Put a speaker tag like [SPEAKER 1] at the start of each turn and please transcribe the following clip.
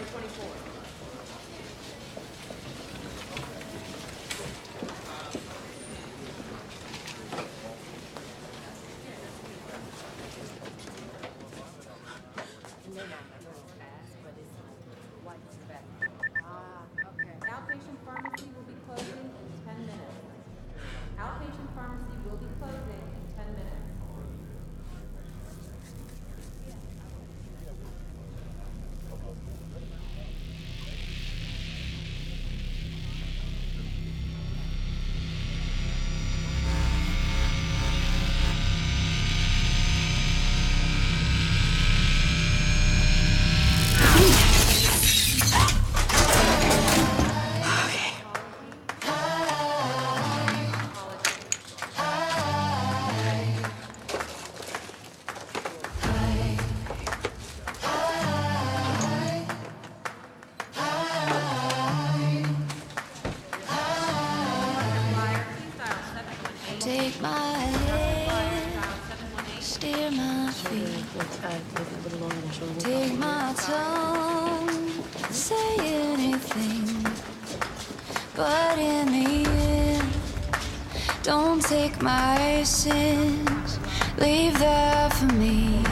[SPEAKER 1] 2024. Outpatient pharmacy will be closing in 10 minutes. Outpatient pharmacy will be closing in 10 minutes.
[SPEAKER 2] Take my hand, steer my feet. Take my tongue, say anything. But in the end, don't take my sins, leave that for me.